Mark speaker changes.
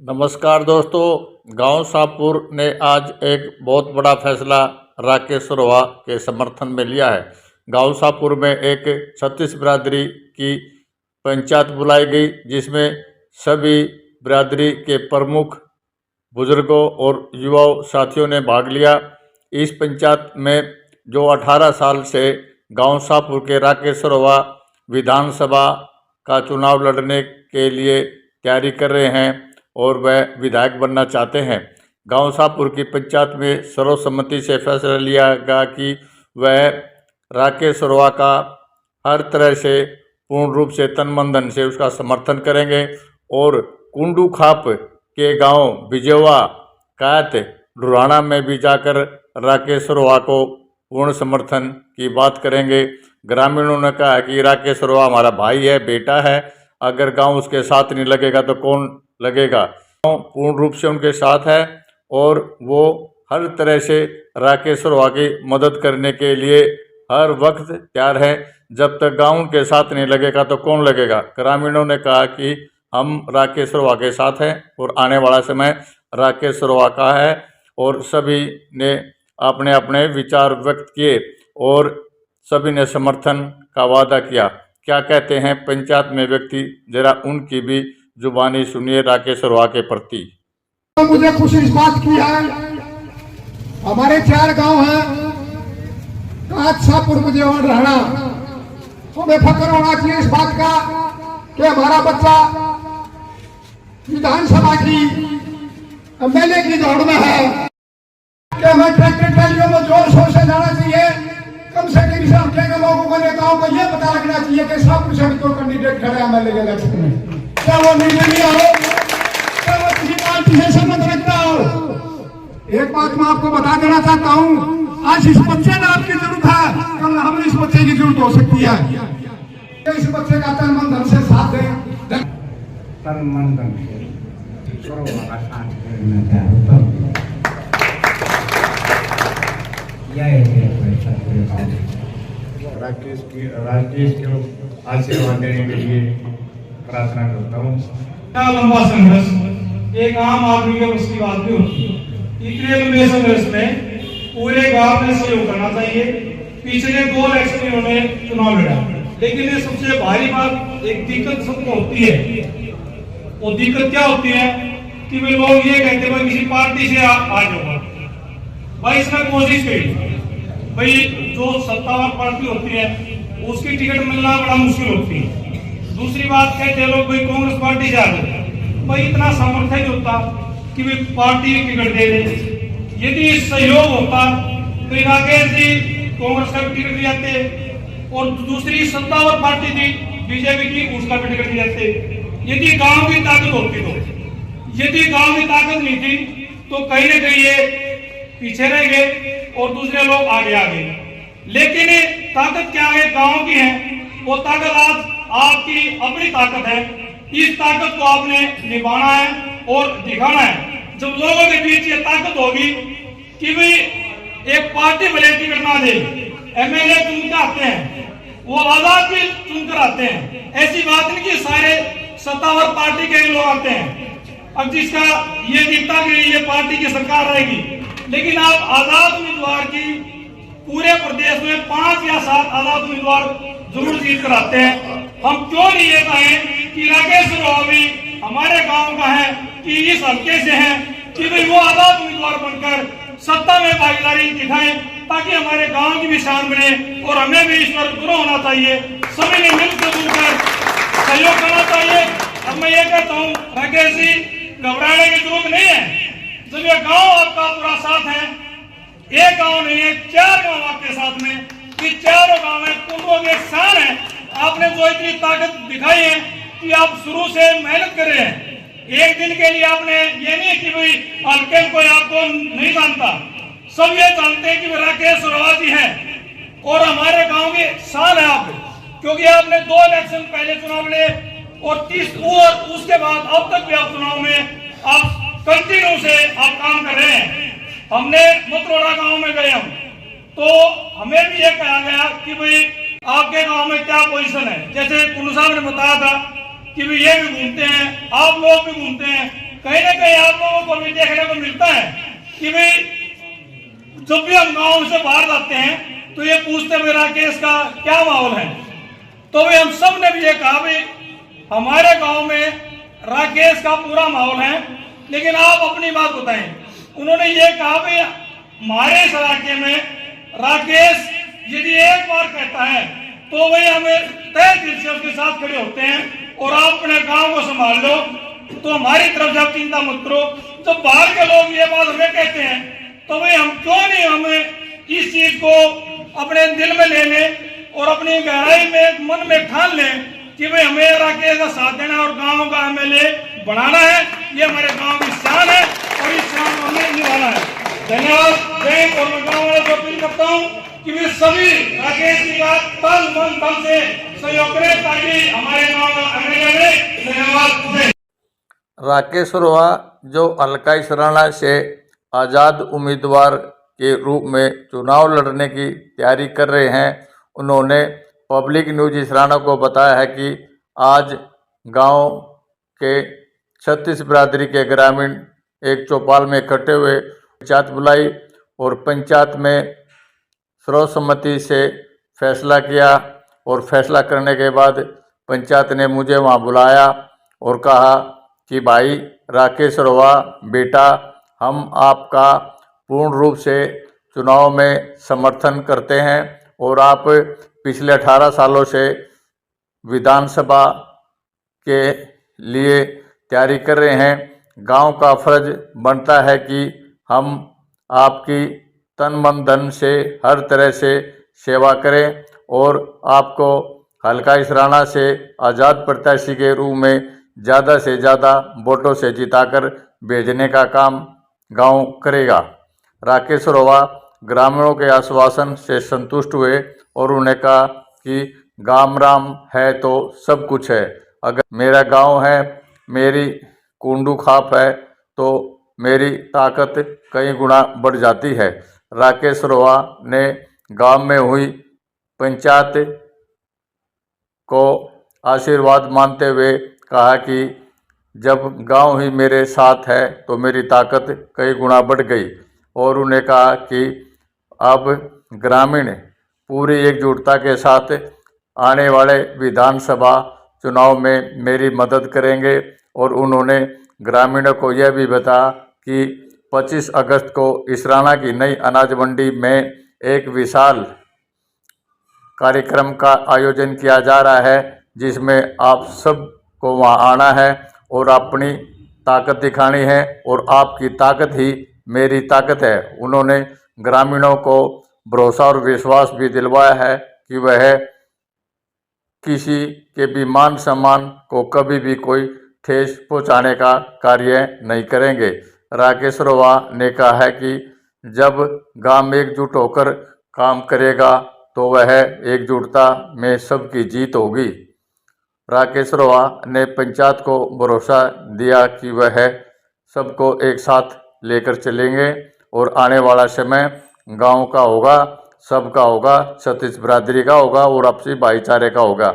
Speaker 1: नमस्कार दोस्तों। गांव शाहपुर ने आज एक बहुत बड़ा फैसला राकेश सरवा के समर्थन में लिया है। गांव शाहपुर में एक छत्तीस बिरादरी की पंचायत बुलाई गई, जिसमें सभी बिरादरी के प्रमुख बुजुर्गों और युवाओं साथियों ने भाग लिया। इस पंचायत में जो 18 साल से गांव शाहपुर के राकेश सरवा विधानसभा का चुनाव लड़ने के लिए तैयारी कर रहे हैं और वह विधायक बनना चाहते हैं। गांव शाहपुर की पंचायत में सर्वसम्मति से फैसला लिया गया कि वह राकेश सरवा का हर तरह से पूर्ण रूप से तन मन धन से उसका समर्थन करेंगे और कुंडू खाप के गांव बिजेवा कायत ढुराना में भी जाकर राकेश सरवा को पूर्ण समर्थन की बात करेंगे। ग्रामीणों ने कहा कि राकेश सरवा हमारा भाई है, बेटा है, अगर गांव उसके साथ नहीं लगेगा तो कौन लगेगा। पूर्ण रूप से उनके साथ है और वो हर तरह से राकेश सरवा की मदद करने के लिए हर वक्त तैयार है। जब तक गांव उनके साथ नहीं लगेगा तो कौन लगेगा। ग्रामीणों ने कहा कि हम राकेश सरवा के साथ हैं और आने वाला समय राकेश सरवा का है और सभी ने अपने अपने विचार व्यक्त किए और सभी ने समर्थन का वादा किया। क्या कहते हैं पंचायत में व्यक्ति, जरा उनकी भी जुबानी सुनिए राकेश सरवा के प्रति।
Speaker 2: तो मुझे खुशी इस बात की है, हमारे 4 गांव हैं, कायत शाहपुर बिजेवा ढुराना, हमें फक्र होना चाहिए इस बात का कि हमारा बच्चा विधानसभा की एमएलए की दौड़ में है कि हमें ट्रैक्टर ट्रालियों में जोर शोर से जाना चाहिए। कम से कम इस हल्के के लोगों को, नेताओं को यह पता लगना चाहिए कि शाहपुर से तो कैंडिडेट खड़े हैं एमएलए के इलेक्शन में, क्या वो निर्दलीय हो, क्या वो किसी पार्टी से संबंध रखता हो। एक बात मैं आपको बता देना चाहता हूँ, आज इस बच्चे ने आपकी जरूरत है, कल हमें इस बच्चे की जरूरत हो सकती है। इस बच्चे का तन मन धन से साथ दें,
Speaker 3: तन मन धन से सरवा का साथ देना चाहता हूँ। राकेश के आशीर्वाद देने के लिए प्रार्थना करता हूँ।
Speaker 4: लंबा संघर्ष एक आम आदमी के बस की बात नहीं होती। इतने लंबे संघर्ष में पूरे गांव ने सहयोग करना चाहिए। पिछले 2 इलेक्शन में उन्होंने चुनाव लड़ा, लेकिन ये सबसे भारी बात, एक दिक्कत सबको होती है। वो दिक्कत क्या होती है कि वे लोग ये कहते हैं किसी पार्टी से आ जाओ भाई, इसमें कोशिश करिए भाई, जो सत्तावर पार्टी होती है उसकी टिकट मिलना बड़ा मुश्किल होती है। दूसरी बात कहते लोग भाई कांग्रेस पार्टी से आ जाए, भाई इतना सामर्थ्य नहीं होता कि वे पार्टी की टिकट दे दे। यदि सहयोग होता तो राकेश जी कांग्रेस का भी टिकट दिलाते और दूसरी सत्तावर पार्टी थी बीजेपी की, उसका भी टिकट दिलाते। यदि गांव की ताकत होती तो, यदि गांव की ताकत नहीं थी तो कहीं ना कहीं ये पीछे रह गए और दूसरे लोग आगे आ गए। लेकिन ताकत क्या है, गांव की है। वो ताकत आज आपकी अपनी ताकत है। इस ताकत को आपने निभाना है और दिखाना है। जब लोगों के बीच ये ताकत होगी कि भाई एक पार्टी भले टिकट ना दे, एमएलए चुनकर आते हैं, वो आजाद भी चुनकर आते हैं। ऐसी बात नहीं कि सारे सत्तावर पार्टी के लोग आते हैं। अब जिसका ये दिखता कि ये पार्टी की सरकार रहेगी, लेकिन आप आजाद उम्मीदवार की पूरे प्रदेश में 5 या 7 आजाद उम्मीदवार जरूर जीत कर आते हैं। हम क्यों नहीं ये कहें कि राकेश सरवा भी हमारे गांव का है, कि इस हल्के से है, कि भाई वो आजाद उम्मीदवार बनकर सत्ता में भागीदारी दिखाएं, ताकि हमारे गांव की भी शान बने और हमें भी इस पर गुरु होना चाहिए। सभी ने मिलकर जुलकर सहयोग करना चाहिए। अब मैं ये कहता हूँ राकेश जी, घबराने की जरूरत नहीं है। जब ये गांव आपका पूरा साथ है, एक गांव नहीं है, 4 गांव आपके साथ में, ये 4 गांव में कुंडों के शान है। आपने जो इतनी ताकत दिखाई है कि आप शुरू से मेहनत कर रहे हैं। एक दिन के लिए आपने ये नहीं कि भाई हल्के कोई आपको नहीं जानता, सब ये जानते हैं कि राकेश सरवा जी हैं और हमारे गांव की शान है आप, क्योंकि आपने 2 इलेक्शन पहले चुनाव ले और 30 और उसके बाद अब तक भी आप चुनाव में आप कंटिन्यू से आप काम कर रहे हैं। हमने मतरोड़ा गांव में गए हम, तो हमें भी ये कहा गया कि भाई आपके गांव में क्या पोजीशन है। जैसे कुल्लू साहब ने बताया था कि भी ये भी घूमते हैं, आप लोग भी घूमते हैं, कहीं ना कहीं आप लोगों को भी देखने को मिलता है कि भाई जब भी हम गांव से बाहर जाते हैं तो ये पूछते हैं राकेश का क्या माहौल है। तो भाई हम सब ने भी ये कहा भाई हमारे गांव में राकेश का पूरा माहौल है, लेकिन आप अपनी बात बताएं। उन्होंने ये कहा भाई हमारे इस इलाके में राकेश यदि एक बार कहता है तो भाई हमें तय दिल से उसके साथ खड़े होते हैं और आप अपने गांव को संभाल लो। तो हमारी तरफ से आप चिंता मत करो। जब बाहर के लोग ये बात हमें कहते हैं तो भाई हम क्यों नहीं हमें इस चीज को अपने दिल में ले लें और अपनी गहराई में मन में ठान लें कि भाई हमें राकेश का साथ देना और गांव का एमएलए बनाना है। ये हमारे गांव की शान है और इस शान को हमें निभाना है। धन्यवाद। जय। और मैं गाँव वालों को अपील करता हूँ कि वे सभी राकेश की बात तन मन धन से सहयोग करें ताकि हमारे गांव का एमएलए बने। धन्यवाद।
Speaker 1: राकेश सुरवा जो हल्का इसराना से आज़ाद उम्मीदवार के रूप में चुनाव लड़ने की तैयारी कर रहे हैं, उन्होंने पब्लिक न्यूज़ इसराना को बताया है कि आज गांव के 36 बिरादरी के ग्रामीण एक चौपाल में इकट्ठे हुए पंचायत बुलाई और पंचायत में सर्वसम्मति से फैसला किया और फैसला करने के बाद पंचायत ने मुझे वहां बुलाया और कहा कि भाई राकेश सुरवा बेटा, हम आपका पूर्ण रूप से चुनाव में समर्थन करते हैं और आप पिछले 18 सालों से विधानसभा के लिए तैयारी कर रहे हैं। गांव का फर्ज बनता है कि हम आपकी तन मन धन से हर तरह से सेवा करें और आपको हल्का इसराना से आज़ाद प्रत्याशी के रूप में ज़्यादा से ज़्यादा वोटों से जिताकर भेजने का काम गांव करेगा। राकेश सुरवा ग्रामीणों के आश्वासन से संतुष्ट हुए और उन्हें कहा कि गाम राम है तो सब कुछ है। अगर मेरा गांव है, मेरी कुंडू खाप है तो मेरी ताकत कई गुना बढ़ जाती है। राकेश सुरवा ने गांव में हुई पंचायत को आशीर्वाद मानते हुए कहा कि जब गांव ही मेरे साथ है तो मेरी ताकत कई गुना बढ़ गई और उन्हें कहा कि अब ग्रामीण पूरी एकजुटता के साथ आने वाले विधानसभा चुनाव में मेरी मदद करेंगे। और उन्होंने ग्रामीणों को यह भी बताया कि 25 अगस्त को इसराना की नई अनाज मंडी में एक विशाल कार्यक्रम का आयोजन किया जा रहा है, जिसमें आप सब को वहां आना है और अपनी ताकत दिखानी है और आपकी ताकत ही मेरी ताकत है। उन्होंने ग्रामीणों को भरोसा और विश्वास भी दिलवाया है कि वह किसी के भी मान सम्मान को कभी भी कोई ठेस पहुंचाने का कार्य नहीं करेंगे। राकेश सुरवा ने कहा है कि जब गांव एकजुट होकर काम करेगा तो वह एकजुटता में सबकी जीत होगी। राकेश सुरवा ने पंचायत को भरोसा दिया कि वह सबको एक साथ लेकर चलेंगे और आने वाला समय गांव का होगा, सबका होगा, 36 बिरादरी का होगा और आपसी भाईचारे का होगा।